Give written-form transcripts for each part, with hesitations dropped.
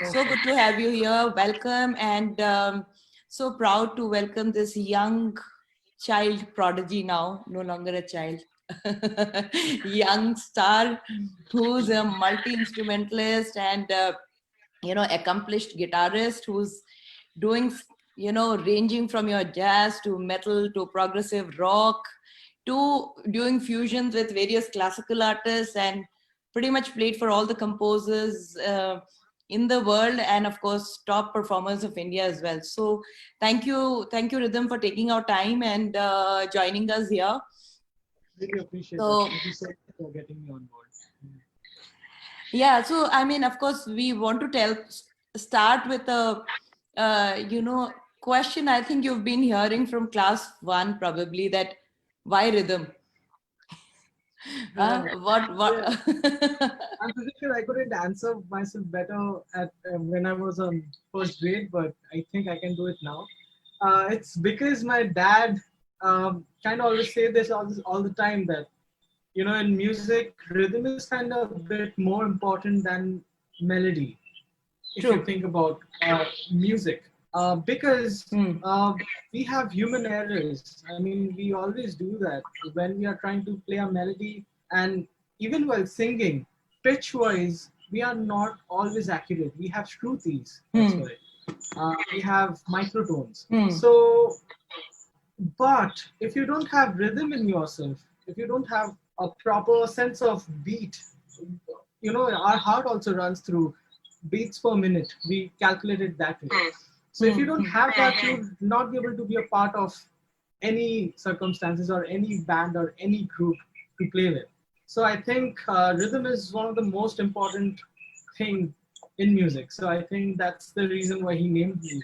So good to have you here. Welcome, and so proud to welcome this young child prodigy now, no longer a child, young star who's a multi-instrumentalist and accomplished guitarist who's doing, ranging from your jazz to metal to progressive rock to doing fusions with various classical artists, and pretty much played for all the composers in the world, and of course top performers of India as well. So thank you Rhythm, for taking our time and joining us here. Really appreciate that. So Thank you so much for getting me on board. yeah, so I mean, of course we want to start with a question I think you've been hearing from class 1 probably, that why rhythm? Uh, What yeah, I'm pretty sure I couldn't answer myself better at when I was on first grade, but I think I can do it now. It's because my dad kind of always say this all the time that in music, rhythm is kind of a bit more important than melody. If you think True. about music, because Hmm. we have human errors. I mean, we always do that when we are trying to play a melody, and even while singing, pitch wise, we are not always accurate. We have shrutis, that's Hmm. why. We have microtones. Hmm. So, but if you don't have rhythm in yourself, if you don't have a proper sense of beat, our heart also runs through beats per minute. We calculate it that way. So if you Hmm. don't have that, you'll not be able to be a part of any circumstances or any band or any group to play with. So I think rhythm is one of the most important thing in music. So I think that's the reason why he named me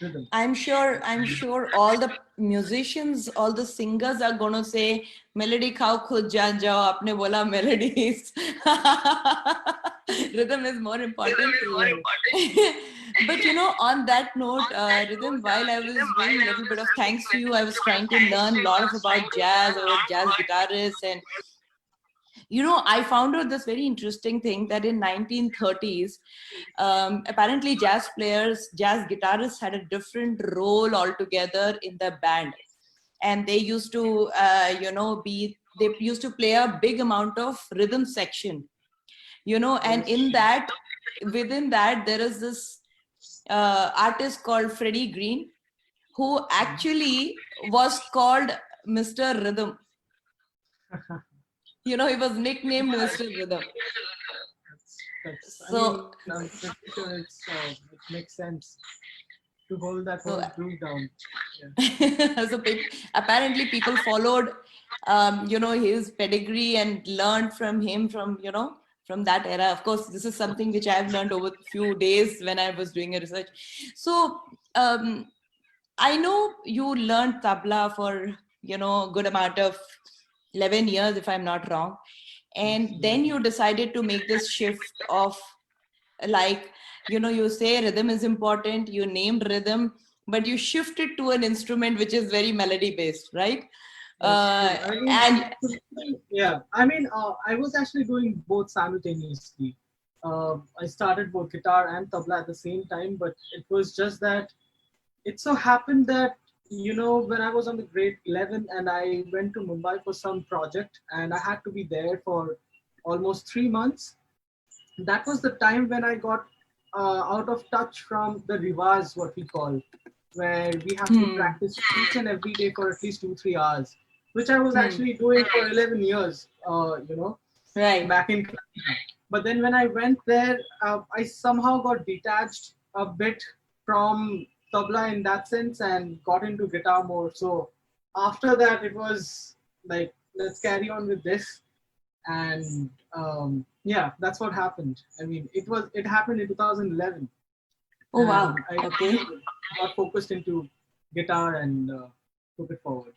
rhythm. I'm sure all the musicians, all the singers are gonna say melody khao khud jaan jao, aapne bola melodies. Rhythm is more important. But on that note, Rhythm, while I was doing a little bit of thanks to you, I was trying to learn a lot of about jazz, about jazz guitarists, and I found out this very interesting thing that in 1930s, apparently jazz guitarists had a different role altogether in the band, and they used to, they used to play a big amount of rhythm section, and Yes. within that, there is this artist called Freddie Green, who actually was called Mr. Rhythm. He was nicknamed Mr. Rhythm. That's. I So, mean, I'm pretty sure it makes sense to hold that whole so groove down. Yeah. so apparently people followed his pedigree and learned from him, from that era. Of course, this is something which I've learned over a few days when I was doing a research. So um, I know you learned tabla for good amount of 11 years, if I'm not wrong, Yes. and then you decided to make this shift of, like, you say rhythm is important, you named rhythm, but you shifted to an instrument which is very melody based, right? That's true. I mean, And yeah. I mean, I was actually doing both simultaneously. I started both guitar and tabla at the same time, but it was just that it so happened that when I was on the grade 11 and I went to Mumbai for some project and I had to be there for almost 3 months. That was the time when I got out of touch from the rivas, what we call, where we have to hmm, practice each and every day for at least 2 3 hours, which I was hmm, actually doing for 11 years, right. back in. But then when I went there, I somehow got detached a bit from tabla in that sense and got into guitar more. So after that, it was like, let's carry on with this, and yeah, that's what happened. I mean, it happened in 2011, Oh and wow, I okay. got focused into guitar and took it forward.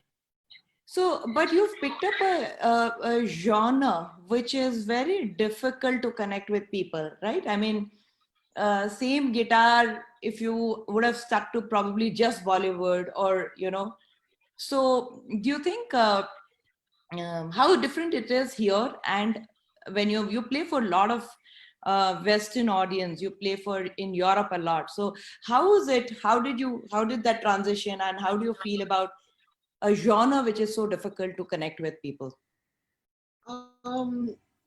So, but you've picked up a genre which is very difficult to connect with people, right? I mean, same guitar, if you would have stuck to probably just Bollywood, or so do you think how different it is here, and when you play for a lot of Western audience. You play for in Europe a lot. So how is it? How did that transition, and how do you feel about a genre which is so difficult to connect with people?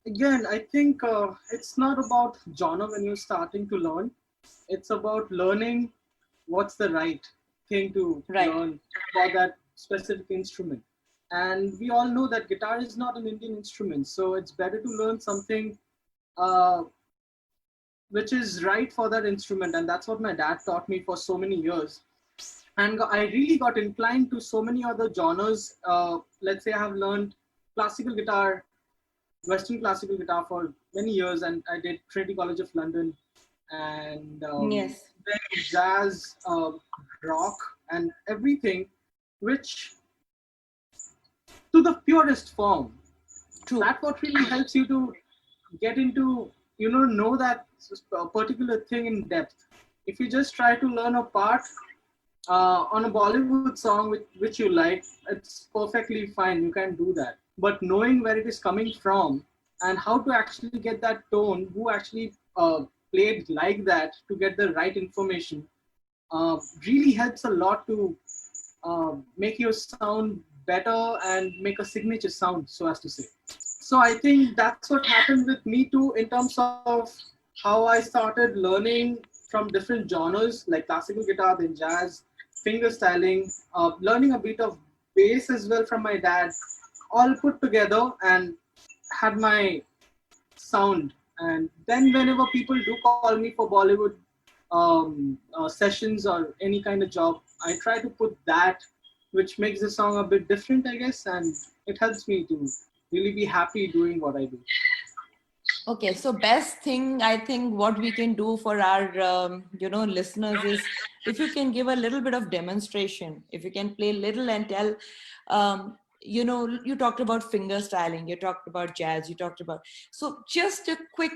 Again, I think it's not about genre when you're starting to learn. It's about learning what's the right thing to Right. learn for that specific instrument. And we all know that guitar is not an Indian instrument, so it's better to learn something uh, which is right for that instrument. And that's what my dad taught me for so many years. And I really got inclined to so many other genres. Let's say I have learned classical guitar, Western classical guitar for many years, and I did Trinity College of London, and Yes. then jazz, rock, and everything, which to the purest form. True. That's what really helps you to get into, know that particular thing in depth. If you just try to learn a part on a Bollywood song which you like, it's perfectly fine. You can do that. But knowing where it is coming from and how to actually get that tone, who actually played like that to get the right information, really helps a lot to make your sound better and make a signature sound, so as to say. So I think that's what happened with me too, in terms of how I started learning from different genres like classical guitar, then jazz, finger styling, learning a bit of bass as well from my dad, all put together and had my sound. And then whenever people do call me for Bollywood sessions or any kind of job, I try to put that, which makes the song a bit different, I guess, and it helps me to really be happy doing what I do. Okay, so best thing I think what we can do for our listeners is if you can give a little bit of demonstration, if you can play little and tell, you talked about finger styling, you talked about jazz, you talked about, so just a quick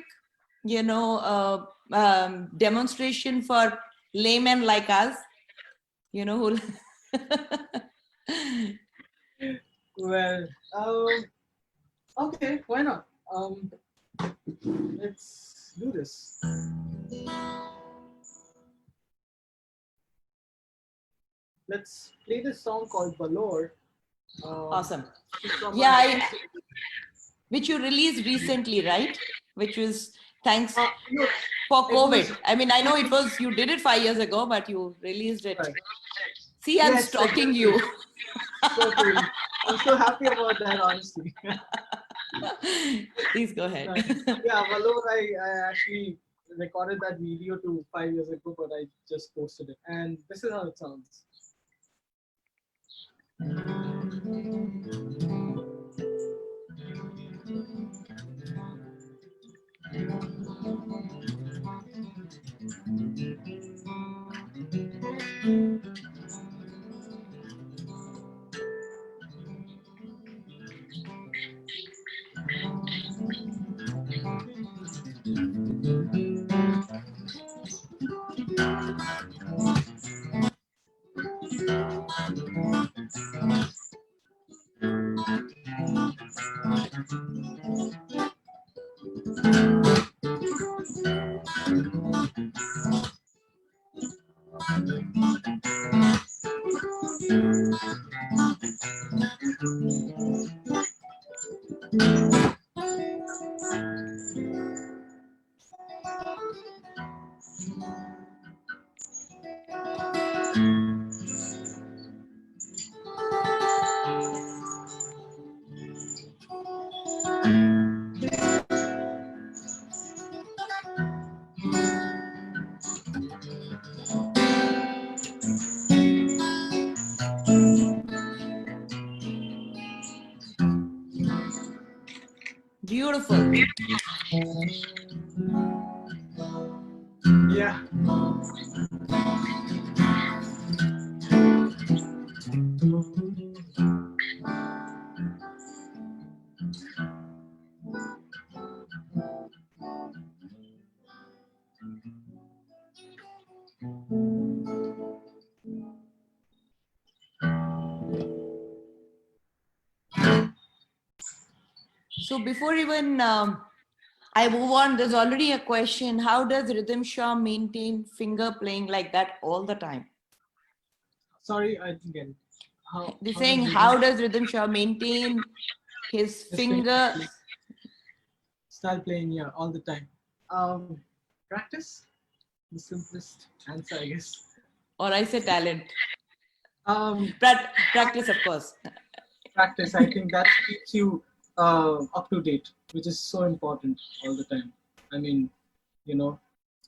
demonstration for laymen like us, who Well, okay, why not? Let's do this. Let's play this song called Balor. Um, awesome. from Yeah, my which you released recently, right? Which was thanks no, for it was COVID. I mean, I know it was, you did it 5 years ago, but you released it. right. See, I'm Yes, stalking exactly. you. So cool. I'm so happy about that, honestly. Please go ahead. Right. Yeah, Valor, I actually recorded that video to 5 years ago, but I just posted it. And this is how it sounds. Beautiful. Yeah. So before even I move on. There's already a question. How does Rhythm Shah maintain finger playing like that all the time? Sorry, I didn't get it. They're How does saying, rhythm how does Rhythm Shah maintain his this thing finger, style playing, yeah, all the time? Um, Practice, the simplest answer, I guess. or I say talent? Um, Practice, of course. Practice. I think that keeps you up to date, which is so important all the time. I mean, you know,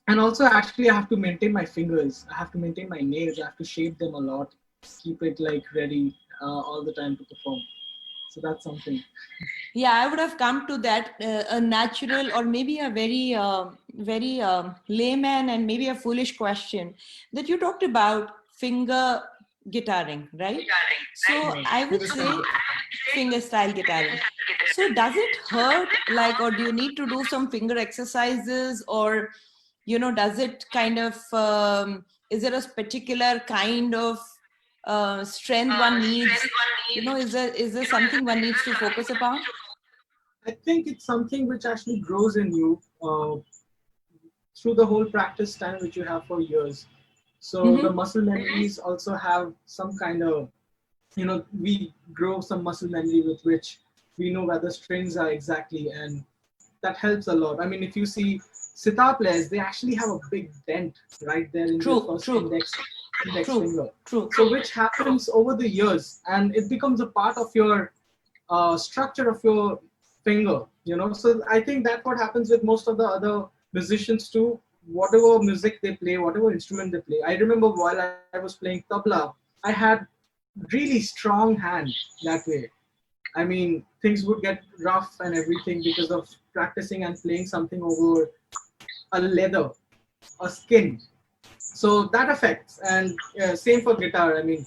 and also actually I have to maintain my fingers. I have to maintain my nails. I have to shape them a lot, keep it like ready all the time to perform. So that's something. Yeah, I would have come to that a natural or maybe a very layman and maybe a foolish question that you talked about finger guitaring, right? So Yeah, I would finger style. say finger style guitaring. So does it hurt, like, or do you need to do some finger exercises, or does it kind of is there a particular kind of strength one needs? Is there something one needs to focus upon? I think it's something which actually grows in you through the whole practice time which you have for years. So the Mm-hmm. muscle memories also have some kind of, we grow some muscle memory with which we know where the strings are exactly, and that helps a lot. I mean, if you see sitar players, they actually have a big dent right there in their True, first true, index true, finger. true. So which happens over the years, and it becomes a part of your structure of your finger. So I think that's what happens with most of the other musicians too. Whatever music they play, whatever instrument they play. I remember while I was playing tabla, I had really strong hand that way. I mean, things would get rough and everything because of practicing and playing something over a leather, a skin. So that affects. And same for guitar. I mean,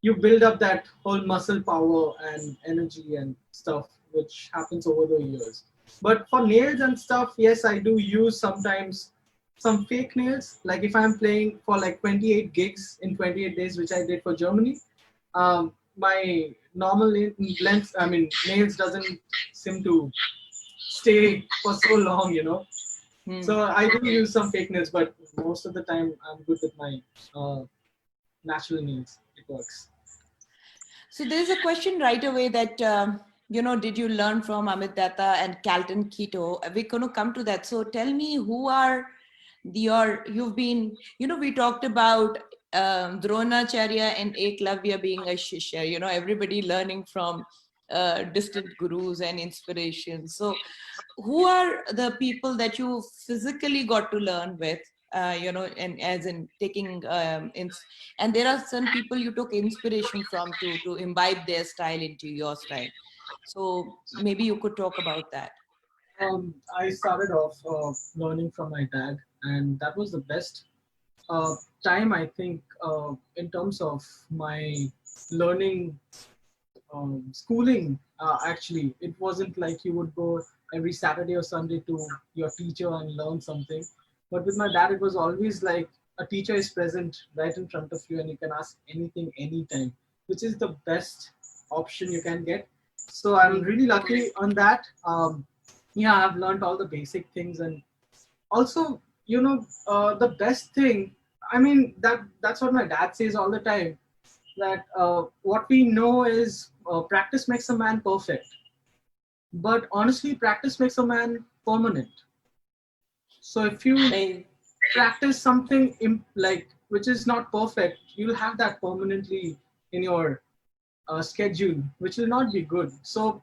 you build up that whole muscle power and energy and stuff, which happens over the years. But for nails and stuff, yes, I do use sometimes some fake nails. Like if I'm playing for like 28 gigs in 28 days, which I did for Germany, my normal length, I mean, nails doesn't seem to stay for so long. Hmm. So I do use some fake nails, but most of the time I'm good with my uh, natural nails. It works. So there's a question right away that, did you learn from Amit Datta and Calton Keto? We're going to come to that. So tell me, who are you've been, we talked about Dronacharya and Eklavya being a shishya, everybody learning from distant gurus and inspirations. So who are the people that you physically got to learn with, and as in taking and there are some people you took inspiration from to imbibe their style into your style. So maybe you could talk about that. I started off learning from my dad, and that was the best uh, time I think in terms of my learning schooling. Actually, it wasn't like you would go every Saturday or Sunday to your teacher and learn something. But with my dad, it was always like a teacher is present right in front of you, and you can ask anything anytime, which is the best option you can get. So I'm Hmm. really lucky on that. Yeah, I've learned all the basic things, and also, the best thing. I mean, that's what my dad says all the time, that what we know is practice makes a man perfect, but honestly practice makes a man permanent. So if you They, practice something like which is not perfect, you'll have that permanently in your schedule, which will not be good. So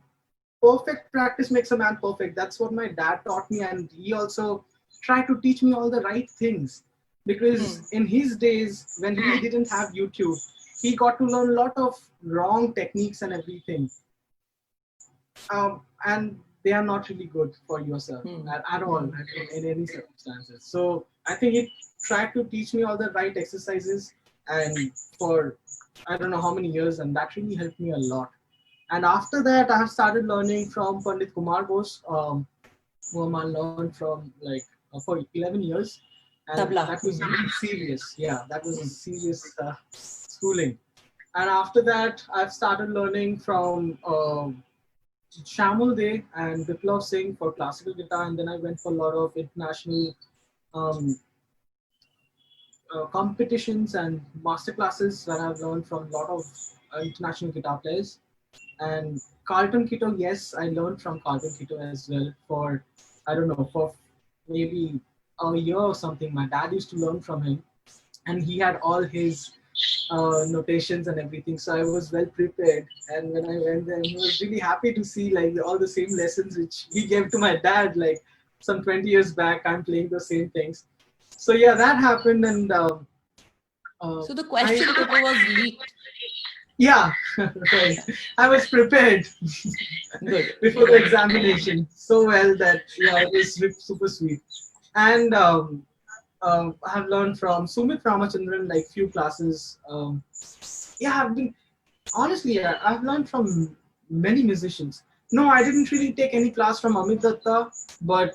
perfect practice makes a man perfect. That's what my dad taught me, and he also tried to teach me all the right things, hmm. because in his days when he didn't have YouTube, he got to learn a lot of wrong techniques and everything, and they are not really good for yourself Hmm. at all, Hmm. in any circumstances. So I think he tried to teach me all the right exercises, and for I don't know how many years, and that really helped me a lot. And after that, I have started learning from Pandit Kumar Bose, whom I learned from like for 11 years, and Tabla. that was Hmm. really serious. Yeah, that was Hmm. serious schooling. And after that, I've started learning from Shamul Dey and Biplav Singh for classical guitar, and then I went for a lot of international um, competitions and master classes where I've learned from a lot of international guitar players. And Carlton Kito, yes, I learned from Carlton Kito as well for, I don't know, for maybe a year or something. My dad used to learn from him, and he had all his notations and everything. So I was well prepared. And when I went there, he was really happy to see like all the same lessons which he gave to my dad like some 20 years back. I'm playing the same things. So yeah, that happened, and So the I question paper was leaked. yeah, right. I was prepared Good. before the examination so well that yeah, it was super sweet. And I have learned from Sumit Ramachandran like few classes. Yeah, I've been honestly, I've learned from many musicians. No, I didn't really take any class from Amit Datta, but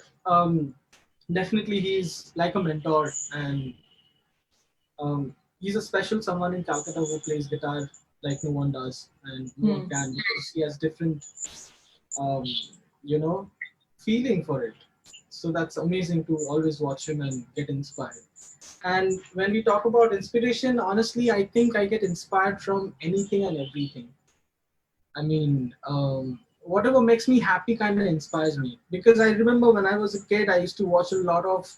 definitely he's like a mentor, and he's a special someone in Calcutta who plays guitar like no one does, and no one Hmm. can because he has different, um, you know, feeling for it. So that's amazing to always watch him and get inspired. And when we talk about inspiration, honestly, I think I get inspired from anything and everything. I mean, whatever makes me happy kind of inspires me. Because I remember when I was a kid, I used to watch a lot of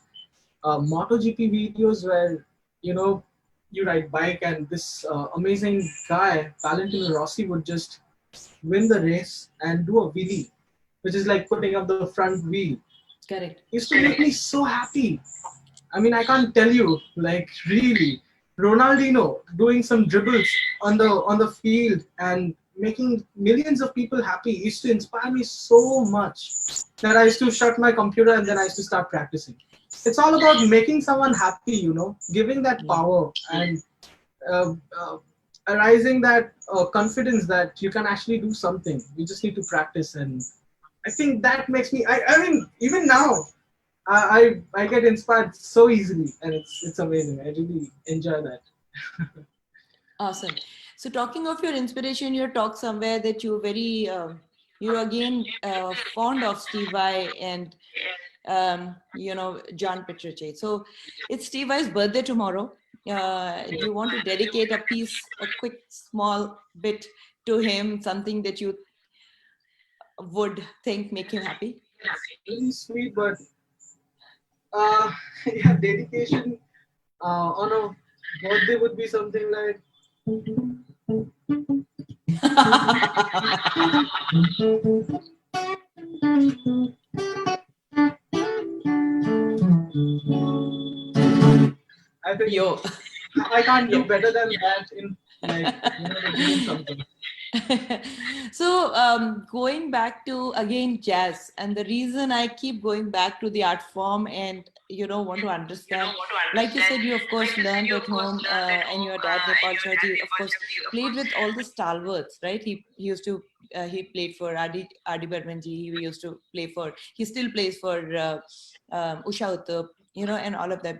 MotoGP videos where, you know, you ride bike and this amazing guy, Valentino Rossi, would just win the race and do a wheelie, which is like putting up the front wheel. Correct. It used to make me so happy. I mean, I can't tell you, like really, Ronaldinho doing some dribbles on the field and making millions of people happy used to inspire me so much that I used to shut my computer and then I used to start practicing. It's all about making someone happy, you know, giving that Yeah. power and uh, uh, arising that confidence that you can actually do something. You just need to practice, and I think that makes me. I mean, even now, I get inspired so easily, and it's amazing. I really enjoy that. Awesome. So talking of your inspiration, you talked somewhere that you're very, you again fond of Steve Vai and John Petrucci. So it's Steve Vai's birthday tomorrow. Do you want to dedicate a piece, a quick small bit to him, something that you would think make him happy? Really sweet, but uh, yeah, dedication on a birthday would be something like. I think Yo. I can't do better than that in like giving something. So going back to again jazz, and the reason I keep going back to the art form and want to understand, like you said, you of course learned at home, and your dad Nepal Shahji of course played with all the stalwarts, right? He used to he played for Adi Barmanji. He used to play for, he still plays for Usha Uttup, and all of them,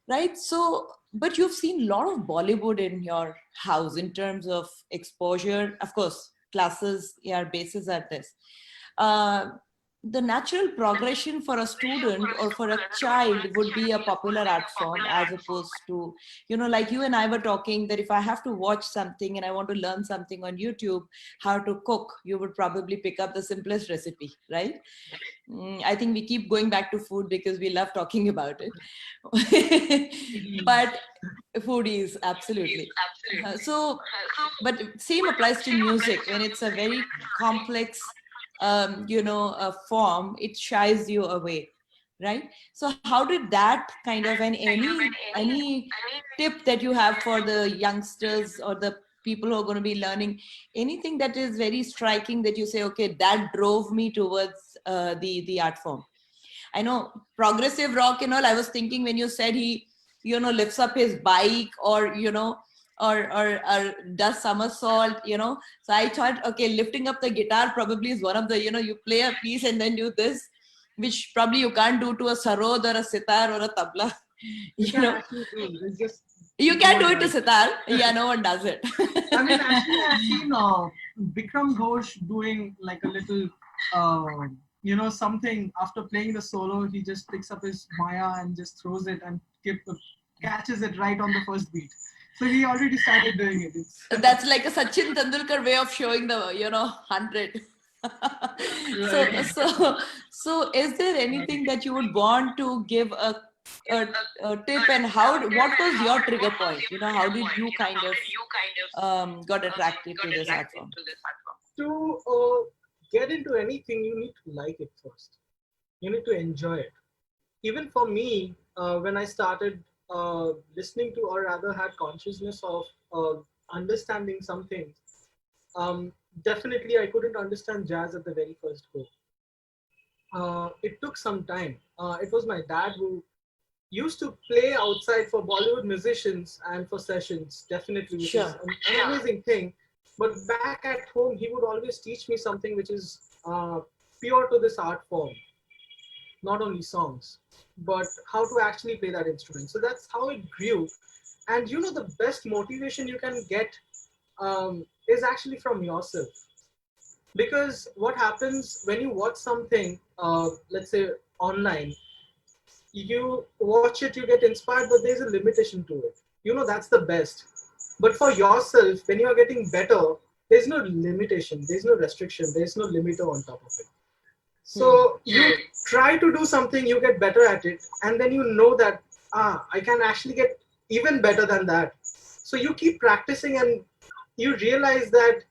right? So but you've seen a lot of Bollywood in your house in terms of exposure. Of course, classes, yeah, bases are this. Uh, the natural progression for a student or for a child would be a popular art form, as opposed to, like you and I were talking, that if I have to watch something and I want to learn something on YouTube, how to cook, you would probably pick up the simplest recipe, right? I think we keep going back to food because we love talking about it. But foodies, absolutely. So, but same applies to music. When it's a very complex, form, it shies you away, right? So, how did that kind of, and any tip that you have for the youngsters or the people who are going to be learning, anything that is very striking that you say, okay, that drove me towards the art form? I know progressive rock and all. I was thinking when you said he, lifts up his bike, or or does somersault, So I thought, okay, lifting up the guitar probably is one of the, you play a piece and then do this, which probably you can't do to a sarod or a sitar or a tabla, You you can know. actually do. It's just You No can do one it to does. sitar. Yeah, no one does it. I mean, actually, I've seen Bikram Ghosh doing like a little, something after playing the solo. He just picks up his Maya and just throws it and catches it right on the first beat. So he already started doing it. It's That's like a Sachin Tendulkar way of showing the 100. so right. so so is there anything that you would want to give a, a tip, and what was your trigger point? How did you kind of got attracted to this art form? To get into anything, you need to like it first. You need to enjoy it. Even for me, when I started listening to, or rather had consciousness of understanding something, um, definitely I couldn't understand jazz at the very first go. It took some time. It was my dad who used to play outside for Bollywood musicians and for sessions, definitely, which is Sure. an amazing thing. But back at home, he would always teach me something which is pure to this art form, not only songs, but how to actually play that instrument. So that's how it grew. And the best motivation you can get is actually from yourself. Because what happens when you watch something, let's say online, you watch it, you get inspired, but there's a limitation to it. That's the best. But for yourself, when you are getting better, there's no limitation, there's no restriction, there's no limiter on top of it. Hmm. So you try to do something, you get better at it, and then you know that I can actually get even better than that. So you keep practicing, and you realize that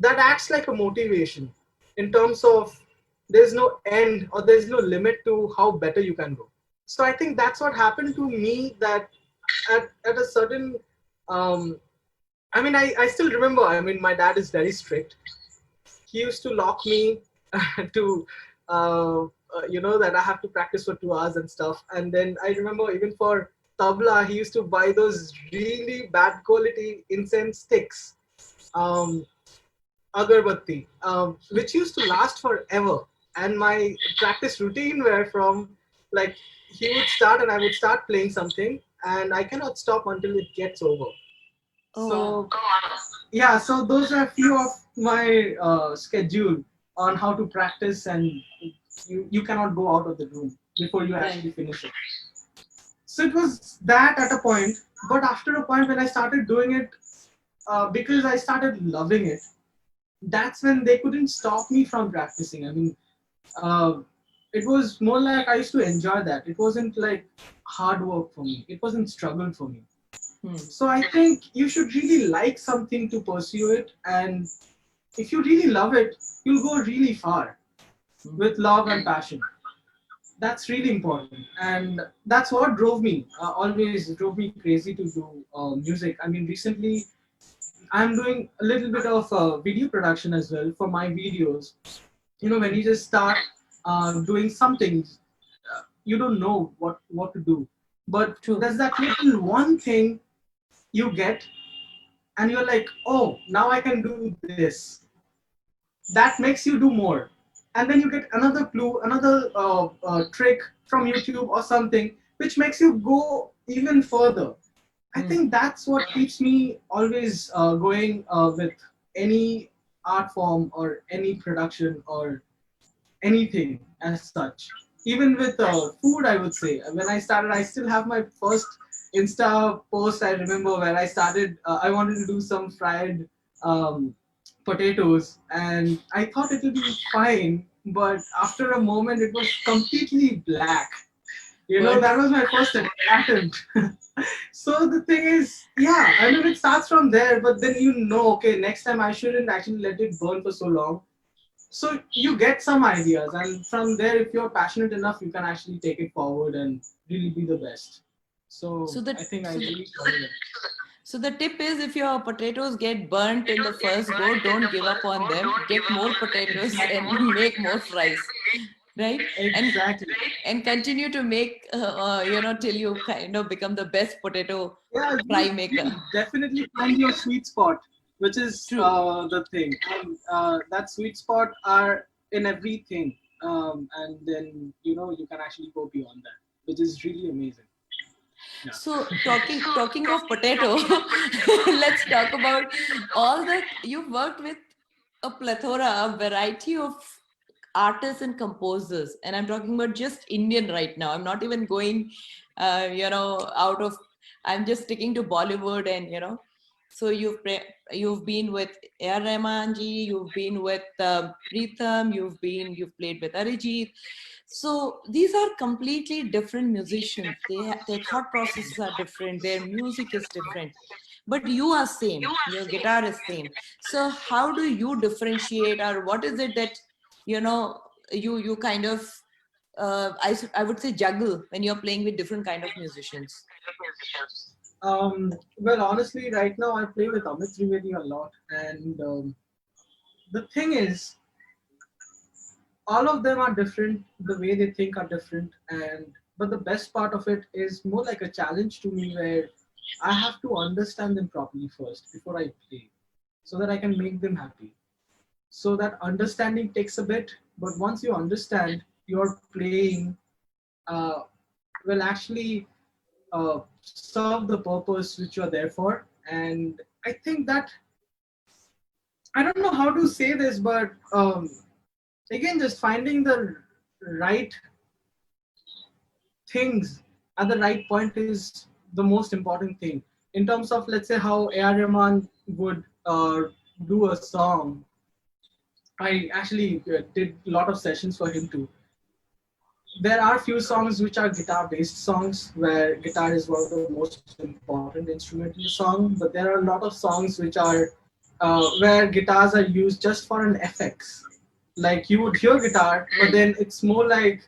that acts like a motivation in terms of there's no end or there's no limit to how better you can go. So I think that's what happened to me, that at a certain I still remember. I mean, my dad is very strict. He used to lock me to that I have to practice for 2 hours and stuff. And then I remember, even for tabla, he used to buy those really bad quality incense sticks, um, agarbatti, which used to last forever. And my practice routine were from, like, he would start and I would start playing something, and I cannot stop until it gets over. Oh, wow. So yeah, so those are a few of my schedule on how to practice, and you cannot go out of the room before you Right. actually finish it. So it was that at a point, but after a point when I started doing it, because I started loving it, that's when they couldn't stop me from practicing. I mean, uh, it was more like I used to enjoy that. It wasn't like hard work for me. It wasn't struggle for me. Hmm. So I think you should really like something to pursue it, and if you really love it, you'll go really far Hmm. with love and passion. That's really important, and that's what drove me. Always drove me crazy to do music. I mean, recently I'm doing a little bit of video production as well for my videos. When you just start doing something, you don't know what to do, but True. there's that little one thing you get, and you're like, oh, now I can do this. That makes you do more, and then you get another clue, another trick from YouTube or something, which makes you go even further. I Hmm. think that's what keeps me always going with any art form or any production or anything as such. Even with food, I would say. When I started, I still have my first Insta post. I remember where I started. I wanted to do some fried um, potatoes, and I thought it would be fine. But after a moment, it was completely black. Burnt. That was my first attempt. So the thing is, yeah, I mean, it starts from there, but then okay, next time I shouldn't actually let it burn for so long. So you get some ideas, and from there, if you're passionate enough, you can actually take it forward and really be the best. So So the I think I so the really follow it. so the tip is, if your potatoes get burnt in the first go, don't give up on them. Get more potatoes and make more fries, right? Exactly. And continue to make till you kind of become the best potato Yeah, fry you'll maker. definitely find your sweet spot, which is True. the thing. And that sweet spot are in everything. And then, you can actually go beyond that, which is really amazing. Yeah. So talking of potato, let's talk about all the you've worked with a plethora, a variety of artists and composers, and I'm talking about just Indian right now. I'm not even going, out of. I'm just sticking to Bollywood, and So you've been with A.R. Rahman ji, you've been with Pritham, you've played with Arijit. So these are completely different musicians. Their thought processes are different. Their music is different, but you are same. Your guitar is same. So how do you differentiate, or what is it that you know you kind of I would say juggle when you're playing with different kind of musicians? Well, honestly, right now I play with Amit Trivedi a lot, and the thing is, all of them are different. The way they think are different, and but the best part of it is more like a challenge to me, where I have to understand them properly first before I play, so that I can make them happy. So that understanding takes a bit, but once you understand, your playing uh, will actually serve the purpose which you're there for. And I think that, I don't know how to say this, but again, just finding the right things at the right point is the most important thing. In terms of, let's say, how A.R. Rahman would do a song, I actually did a lot of sessions for him too. There are few songs which are guitar based songs where guitar is one of the most important instrument in the song, but there are a lot of songs which are where guitars are used just for an effects. Like you would hear guitar, but then it's more like,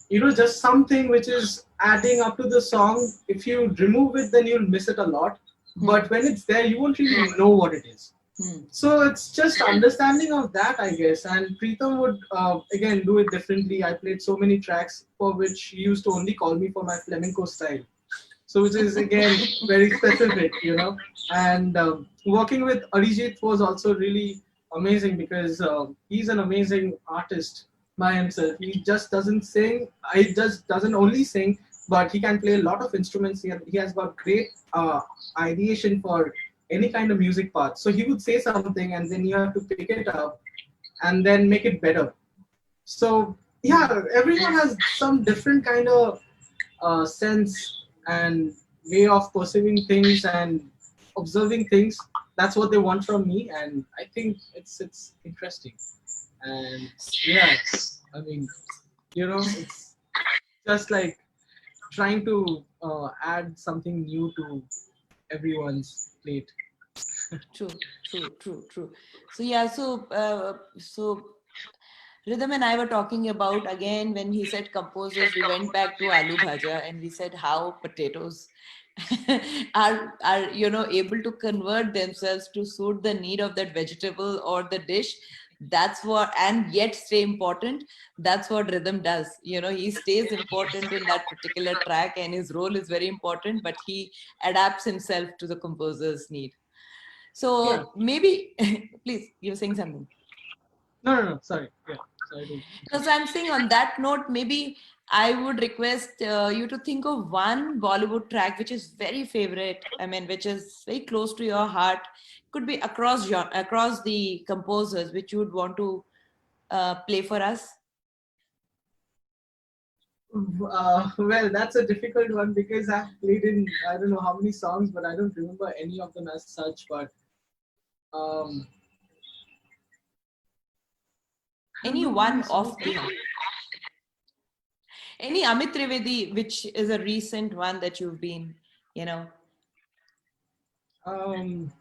just something which is adding up to the song. If you remove it, then you'll miss it a lot, but when it's there, you won't really know what it is. So it's just understanding of that, I guess. And Preetham would again do it differently. I played so many tracks for which he used to only call me for my flamenco style. So which is again very specific. And working with Arijit was also really amazing because he's an amazing artist by himself. He just doesn't sing. He just doesn't only sing, but he can play a lot of instruments. He has got great ideation for any kind of music part. So he would say something, and then you have to pick it up and then make it better. So yeah, everyone has some different kind of sense and way of perceiving things and observing things. That's what they want from me, and I think it's interesting. And yeah, I mean, it's just like trying to add something new to everyone's plate. True. So yeah, so Rhythm and I were talking about, again, when he said composers, we went back to aloo bhaja and we said how potatoes are able to convert themselves to suit the need of that vegetable or the dish. That's what, and yet stay important. That's what Rhythm does. He stays important in that particular track, and his role is very important, but he adapts himself to the composer's need. Yeah. So maybe, please, you're saying something. No. Sorry. Yeah. Sorry to So I'm saying, on that note, maybe I would request you to think of one Bollywood track which is very favorite. I mean, which is very close to your heart. Could be across the composers, which you would want to play for us. Well, that's a difficult one because I've played in I don't know how many songs, but I don't remember any of them as such. But um, I don't Any know how many one songs of there the are. any Amit Trivedi, which is a recent one that you've been, you know. Um,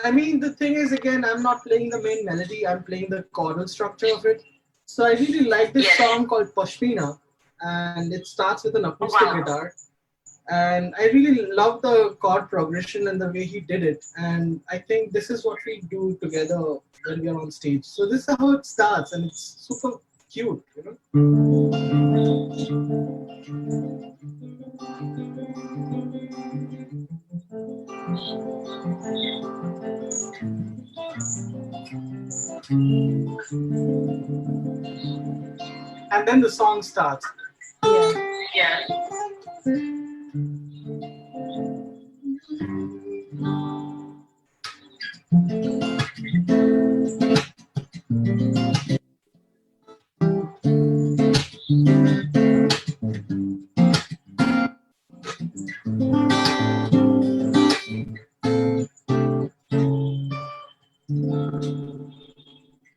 I mean, the thing is, again, I'm not playing the main melody. I'm playing the chordal structure of it. So I really like this song called Pashmina, and it starts with an acoustic guitar. And I really love the chord progression and the way he did it. And I think this is what we do together when we are on stage. So this is how it starts, and it's super cute. and then the song starts. Yeah. Yeah.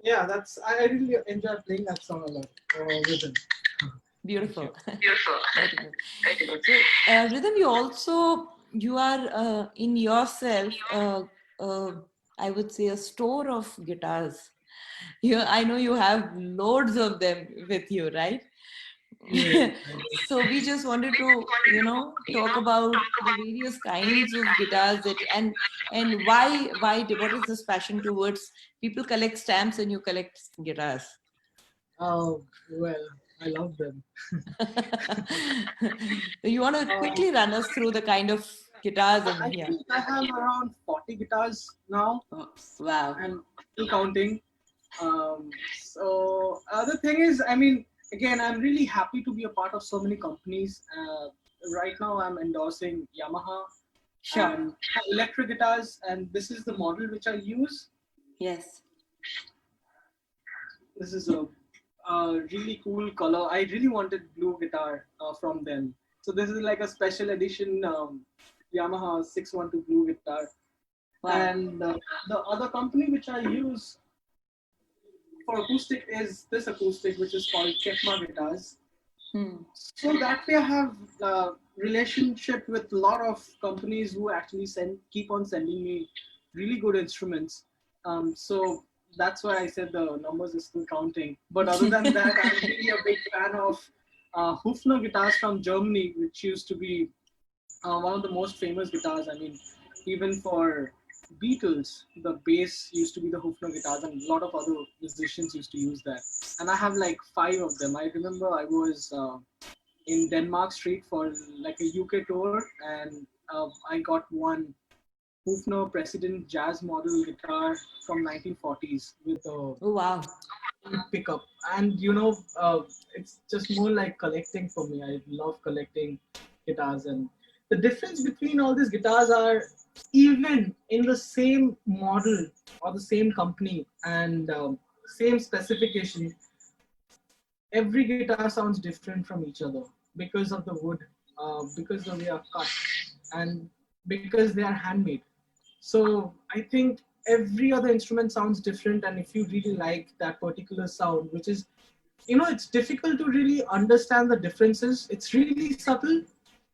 Yeah, that's I really enjoy playing that song a lot. Rhythm. Thank you. Beautiful. Beautiful. Very good. Very good. So, Rhythm, you are in yourself, I would say, a store of guitars. I know you have loads of them with you, right? Yeah. So we just wanted to, talk about the various kinds of guitars that and what is this passion towards people collect stamps and you collect guitars? Oh, well, I love them. You want to quickly run us through the kind of guitars I and yeah. think I have around 40 guitars now Oh, wow. and still counting. So the thing is, I mean, again, I'm really happy to be a part of so many companies. Right now, I'm endorsing Yamaha Sure. and electric guitars, and this is the model which I use. Yes. This is a really cool color. I really wanted blue guitar from them. So this is like a special edition Yamaha 612 blue guitar. Wow. And the other company which I use for acoustic is this acoustic, which is called Kefma Guitars. Hmm. So that way I have relationship with a lot of companies who actually keep on sending me really good instruments. So that's why I said the numbers is still counting. But other than that, I'm really a big fan of Hufner guitars from Germany, which used to be one of the most famous guitars. I mean, even for Beatles, the bass used to be the Hufner guitars, and a lot of other musicians used to use that. And I have like 5 of them. I remember I was in Denmark Street for like a UK tour, and I got one Hufner President Jazz model guitar from 1940s with a Oh, wow. pickup. And it's just more like collecting for me. I love collecting guitars, and the difference between all these guitars are even in the same model or the same company and same specification, every guitar sounds different from each other because of the wood, because they are cut, and because they are handmade. So I think every other instrument sounds different, and if you really like that particular sound, which is, it's difficult to really understand the differences. It's really subtle,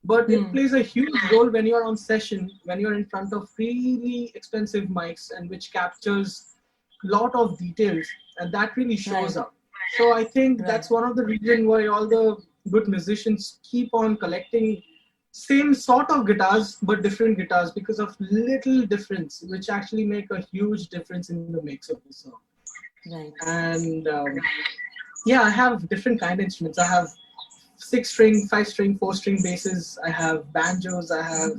but it Hmm. plays a huge role when you're on session, when you're in front of really expensive mics, and which captures a lot of details, and that really shows Right. up. So I think Right. that's one of the reasons why all the good musicians keep on collecting same sort of guitars but different guitars, because of little difference which actually make a huge difference in the mix of the song. Right. And yeah, I have different kind of instruments. I have 6 string, 5 string, 4 string basses. I have banjos. I have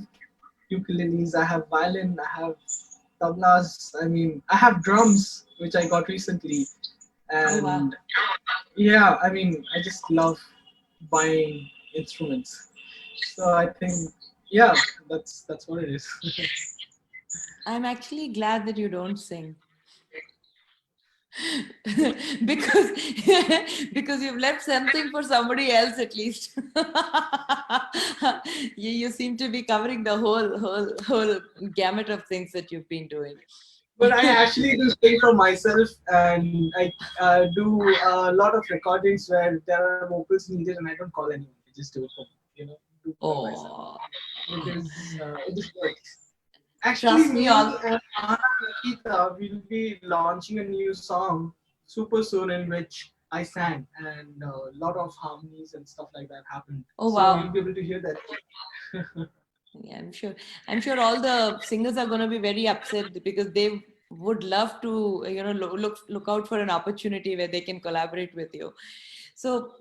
ukuleles. I have violin. I have tablas. I mean, I have drums, which I got recently. Oh, wow. And yeah, I mean, I just love buying instruments. So I think, yeah, that's what it is. I'm actually glad that you don't sing. because because you've left something for somebody else at least. You seem to be covering the whole gamut of things that you've been doing. But I actually do sing for myself, and I do a lot of recordings where there are vocals needed, and I don't call anyone. I just do it for do it for myself Oh, because it just works. Actually, trust me, me all. and Anna Nikita will be launching a new song super soon, in which I sang, and a lot of harmonies and stuff like that happened. Oh, So you'll wow. be able to hear that. Yeah, I'm sure all the singers are going to be very upset because they would love to, look out for an opportunity where they can collaborate with you. So,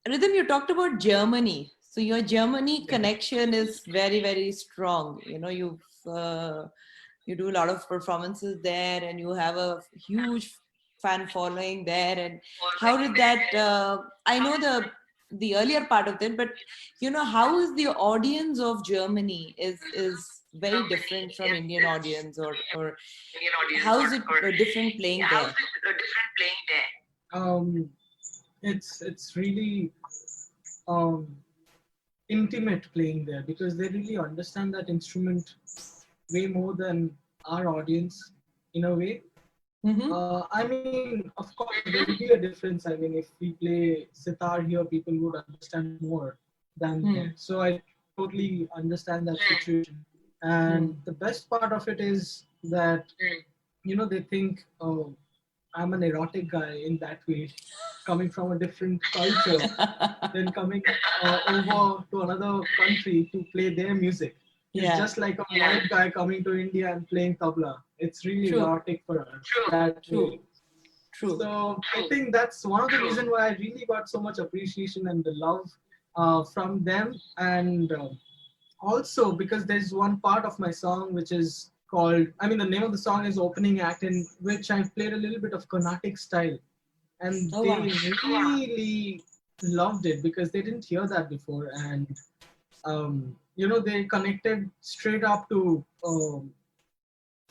Rhythm, you talked about Germany. So your Germany Yeah. connection is very, very strong. You do a lot of performances there, and you have a huge fan following there, and how did that? I know the earlier part of it, but how is the audience of Germany is very different from Indian audience, or how is it different playing there? Um, it's really um, intimate playing there because they really understand that instrument way more than our audience in a way. Mm-hmm. I mean, of course, there will be a difference. I mean, if we play sitar here, people would understand more than there. Hmm. So I totally understand that situation. And Hmm. the best part of it is that, they think, oh, I'm an erotic guy in that way, coming from a different culture, then coming over to another country to play their music. It's Yeah. just like a white guy coming to India and playing tabla. It's really True. erotic for us that way. True. True. So I think that's one of the reasons why I really got so much appreciation and the love from them. And also because there's one part of my song which is called, I mean, the name of the song is Opening Act, in which I've played a little bit of Carnatic style. And Oh they wow. really loved it because they didn't hear that before. And, they connected straight up to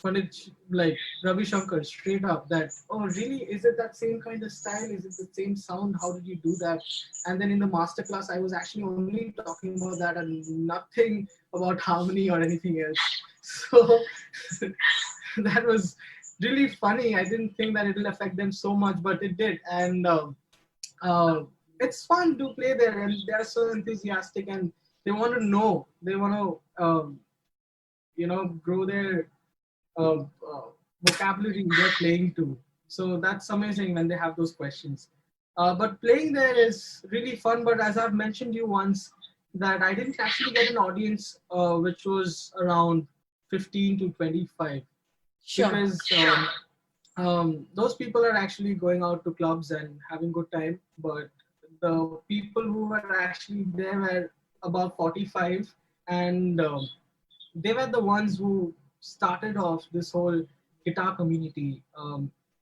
Pandit like Ravi Shankar straight up that, oh really, is it that same kind of style, is it the same sound, how did you do that? And then in the masterclass I was actually only talking about that and nothing about harmony or anything else. So that was really funny. I didn't think that it'll affect them so much, but it did. And uh, it's fun to play there, and they're so enthusiastic and they want to know, they want to grow their uh, uh, vocabulary they're playing to. So that's amazing when they have those questions. But playing there is really fun. But as I've mentioned you once, that I didn't actually get an audience which was around 15 to 25 Sure. because those people are actually going out to clubs and having good time. But the people who were actually there were about 45, and they were the ones who started off this whole guitar community,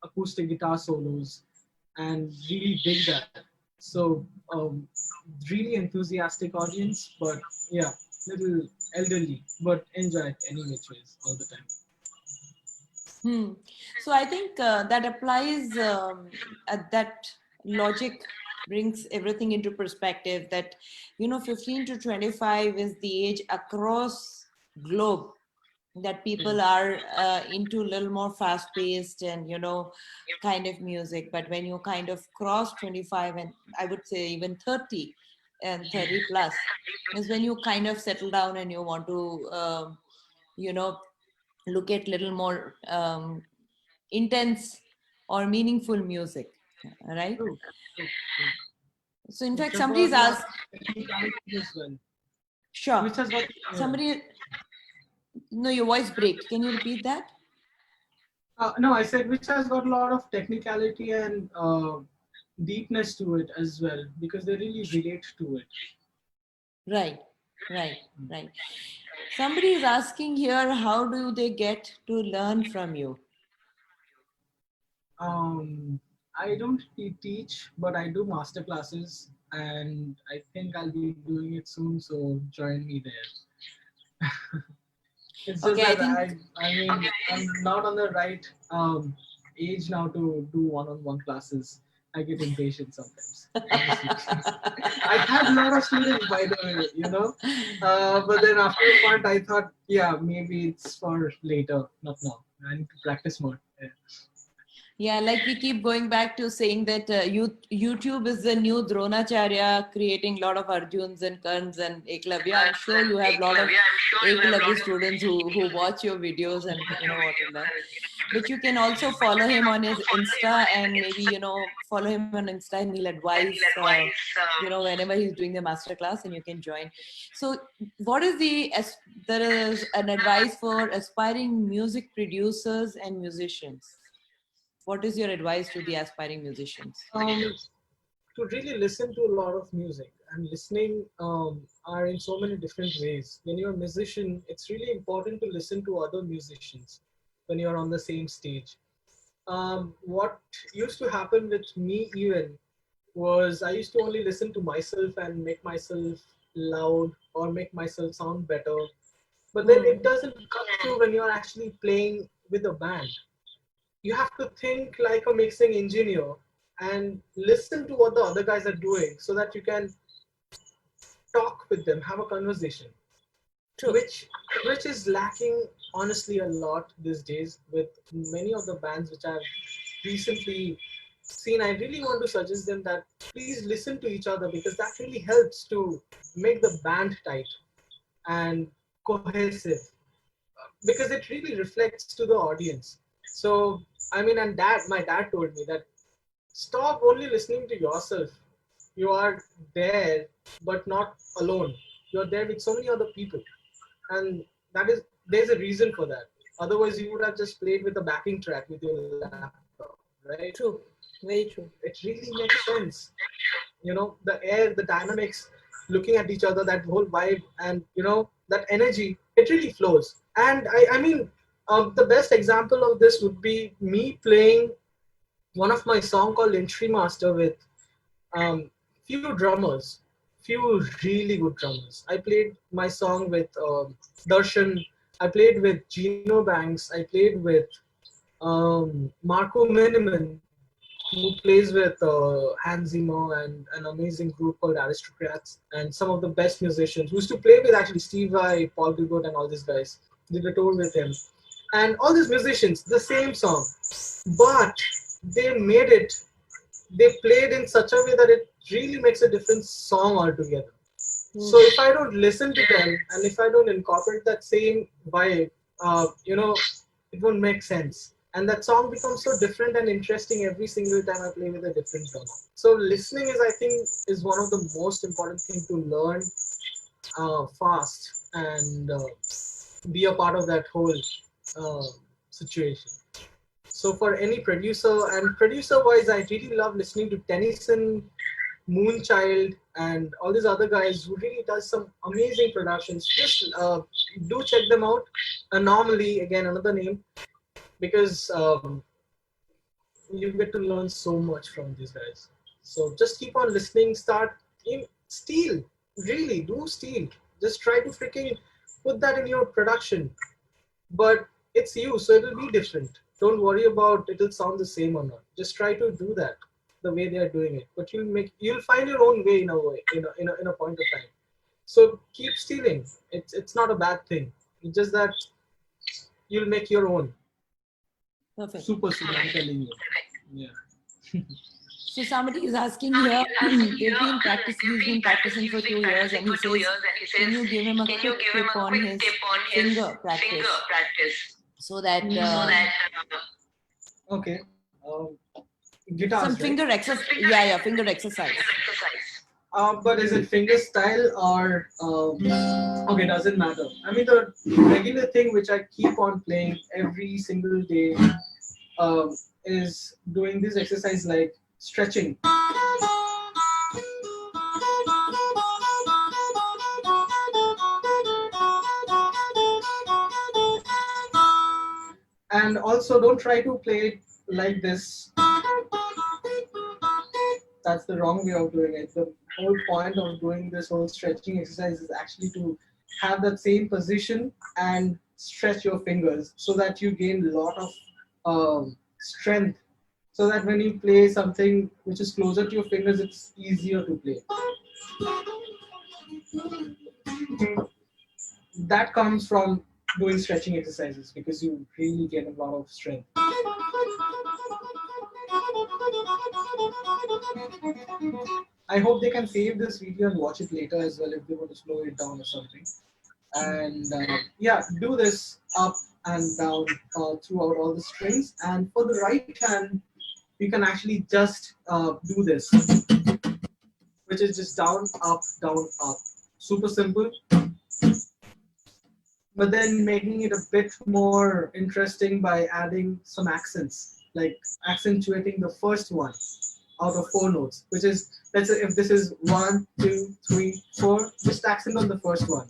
acoustic guitar solos, and really dig that. So, really enthusiastic audience, but yeah, little elderly, but enjoy it any which ways all the time. Hmm. So I think that applies, that logic brings everything into perspective, that 15 to 25 is the age across globe that people are into a little more fast paced and kind of music. But when you kind of cross 25, and I would say even 30 and 30 plus, is when you kind of settle down and you want to you know look at little more intense or meaningful music, right? True, true, true. So in Which fact, has somebody's got a lot of asked. technicalities as well. Sure. Which has got Somebody, no, your voice break, can you repeat that? no, I said which has got a lot of technicality and deepness to it as well because they really relate to it. Right, right, right. Somebody is asking here, how do they get to learn from you? I don't teach, but I do master classes, and I think I'll be doing it soon. So join me there. It's just Okay, I that think. I mean, I'm not on the right age now to do one-on-one classes. I get impatient sometimes, honestly. I had a lot of students, by the way, but then after a point, I thought, yeah, maybe it's for later, not now. I need to practice more. Yeah. Yeah, like we keep going back to saying that YouTube is the new Dronacharya, creating a lot of Arjuns and Karns and Eklavya. I'm sure you have a lot of Eklavya students who watch your videos and what to learn. But you can also follow him on his Insta, and maybe follow him on Insta, and he'll advise whenever he's doing the masterclass, and you can join. So what is there is an advice for aspiring music producers and musicians. What is your advice to the aspiring musicians? To really listen to a lot of music, and listening are in so many different ways. When you're a musician, it's really important to listen to other musicians when you're on the same stage. What used to happen with me even was I used to only listen to myself and make myself loud or make myself sound better. But then it Hmm. doesn't cut through when you're actually playing with a band. You have to think like a mixing engineer and listen to what the other guys are doing so that you can talk with them, have a conversation, True. which which is lacking honestly a lot these days with many of the bands which I've recently seen. I really want to suggest them that please listen to each other because that really helps to make the band tight and cohesive because it really reflects to the audience. So I mean, and my dad told me that stop only listening to yourself. You are there, but not alone. You're there with so many other people, and that is there's a reason for that. Otherwise, you would have just played with a backing track with your laptop, right? True. Very It true. really makes sense. The air, the dynamics, looking at each other, that whole vibe, and that energy. It really flows. And I mean, the best example of this would be me playing one of my song called Entry Master with um, few drummers, few really good drummers. I played my song with Darshan. I played with Gino Banks. I played with Marco Miniman, who plays with Hans Zimmer and an amazing group called Aristocrats, and some of the best musicians. Who used to play with actually Steve Vai, Paul Gilbert, and all these guys. Did a tour with him, and all these musicians, the same song, but they made it they played in such a way that it really makes a different song altogether. So Hmm. if I don't listen to them and if I don't incorporate that same vibe, it won't make sense. And that song becomes so different and interesting every single time I play with a different drummer. So listening is, I think, is one of the most important thing to learn fast and be a part of that whole uh, situation. So for any producer and producer wise, I really love listening to Tennyson, Moonchild, and all these other guys who really does some amazing productions. Just do check them out. Anomaly, again, another name, because you get to learn so much from these guys. So just keep on listening. Start in steal. Really, do steal. Just try to freaking put that in your production, but it's you, so it'll be different. Don't worry about it'll sound the same or not. Just try to do that the way they are doing it, but you'll find your own way in a way, in a point of time. So keep stealing. It's not a bad thing. It's just that you'll make your own. Perfect. Super soon, I'm telling you. Yeah. So somebody is asking here, he's been practicing for 2 years, and he says, can you give him a quick tip on his finger practice so that Okay. Guitars, some right? finger exercise, yeah, finger exercise. But is it finger style or okay? Doesn't matter. I mean, the regular thing which I keep on playing every single day is doing this exercise like stretching, and also don't try to play it like this. That's the wrong way of doing it. The whole point of doing this whole stretching exercise is actually to have that same position and stretch your fingers so that you gain a lot of strength. So that when you play something which is closer to your fingers, it's easier to play. That comes from doing stretching exercises because you really get a lot of strength. I hope they can save this video and watch it later as well if they want to slow it down or something. And yeah, do this up and down throughout all the strings. And for the right hand, you can actually just do this, which is just down, up, down, up. Super simple, but then making it a bit more interesting by adding some accents, like accentuating the first one out of four notes, which is, let's say if this is 1, 2, 3, 4, just accent on the first one,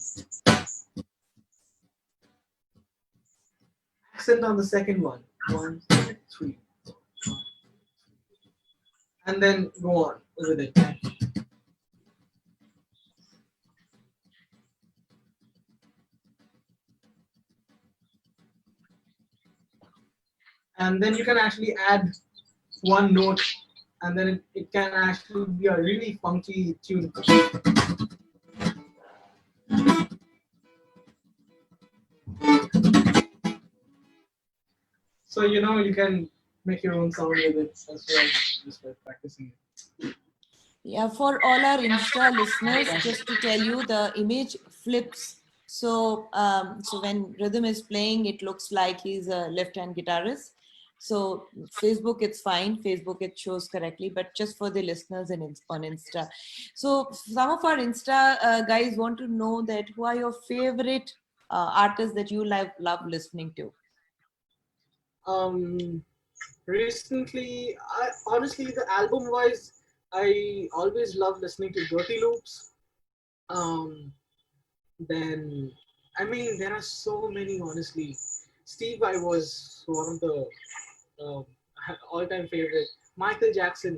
accent on the second one, 1, 2, 3. and then go on with it. And then you can actually add one note, and then it can actually be a really funky tune. So you can make your own sound with it as well, just by practicing it. Yeah, for all our Insta listeners, just to tell you, the image flips. So when Rhythm is playing, it looks like he's a left-hand guitarist. So Facebook, it's fine. Facebook, it shows correctly, but just for the listeners on Insta. So some of our Insta guys want to know that who are your favorite artists that you love listening to? Um, Recently, I honestly the album wise, I always love listening to Dirty Loops. Um, then I mean there are so many honestly. Steve I was one of the um, all-time favorite. Michael Jackson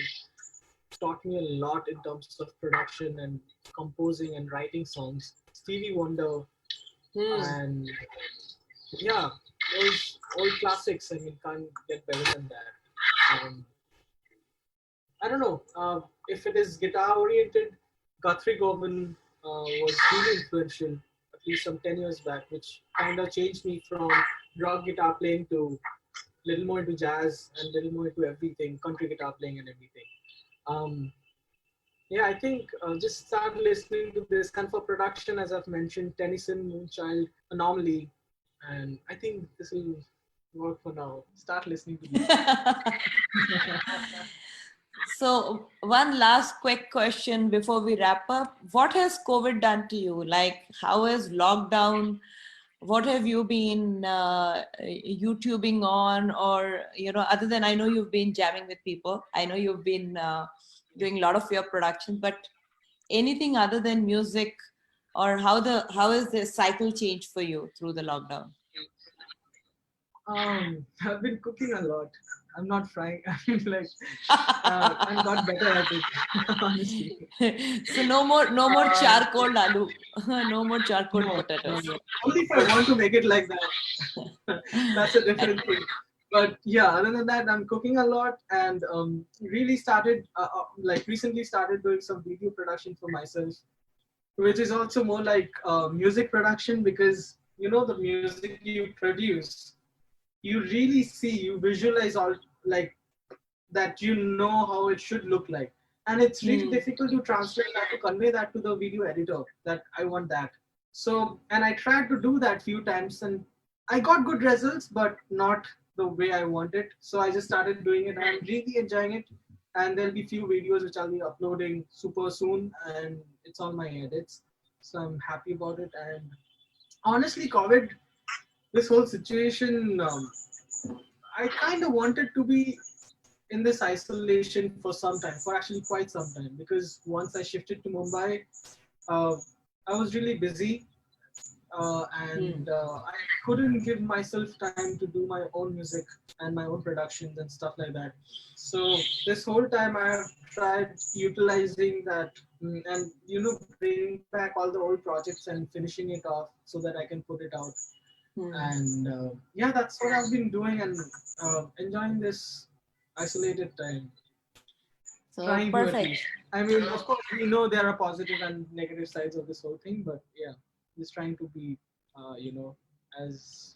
taught me a lot in terms of production and composing and writing songs. Stevie Wonder Hmm. and yeah, those old classics. I mean, can't get better than that. I don't know if it is guitar oriented. Guthrie Govan was really influential, at least some 10 years back, which kind of changed me from rock guitar playing to little more into jazz and little more into everything, country guitar playing and everything. Um, yeah, I think just start listening to this. And for production, as I've mentioned, Tennyson, Moonchild, Anomaly, and I think this will work for now. Start listening to these. So, one last quick question before we wrap up. What has COVID done to you? Like, how has lockdown? What have you been YouTubing on? Or, other than I know you've been jamming with people, I know you've been doing a lot of your production, but anything other than music, or how has the cycle changed for you through the lockdown? I've been cooking a lot. I'm not frying. I mean, like, I'm got better at it, honestly. So no more Uh, charcoal aloo, no more charcoal no, no, potatoes. no. Only if I want to make it like that. That's a different thing. But yeah, other than that, I'm cooking a lot and really started, like, recently started doing some video production for myself, which is also more like music production because the music you produce, you really see, you visualize all like that, how it should look like, and it's really Hmm. difficult to translate that, to convey that to the video editor that I want that. So, and I tried to do that few times and I got good results, but not the way I wanted. So I just started doing it and I'm really enjoying it. And there'll be few videos which I'll be uploading super soon, and it's on my edits. So I'm happy about it. And honestly, COVID, this whole situation, I kind of wanted to be in this isolation for some time, for actually quite some time, because once I shifted to Mumbai, uh, I was really busy Hmm. and I couldn't give myself time to do my own music and my own productions and stuff like that. So this whole time I have tried utilizing that, and bringing back all the old projects and finishing it off so that I can put it out. Hmm. And yeah, that's what I've been doing and enjoying this isolated time. So Trying to at perfect. least. I mean, of course, we know there are positive and negative sides of this whole thing, but yeah, just trying to be, as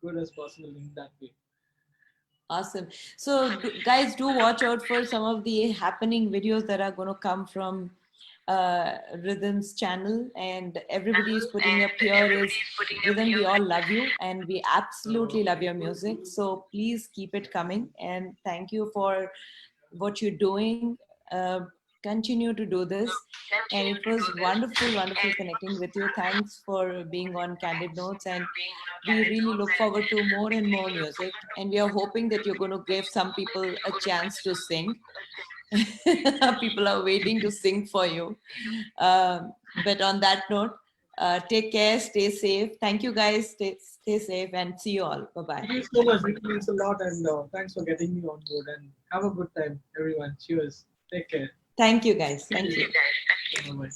good as possible in that way. Awesome. So, guys, do watch out for some of the happening videos that are going to come from Rhythm's channel. And everybody is putting up here is Rhythm, we all love you and we absolutely love your music. So, please keep it coming. And thank you for what you're doing. Continue to do this. And it was wonderful, wonderful connecting with you. Thanks for being on Candid Notes. And we really look forward to more and more music. And we are hoping that you're going to give some people a chance to sing. People are waiting to sing for you. But on that note, Take care, stay safe. Thank you guys. Stay safe and see you all. Bye bye. Thank you so much. It means a lot, and thanks for getting me on board. And have a good time, everyone. Cheers. Take care. Thank you guys. Thank you. Bye bye.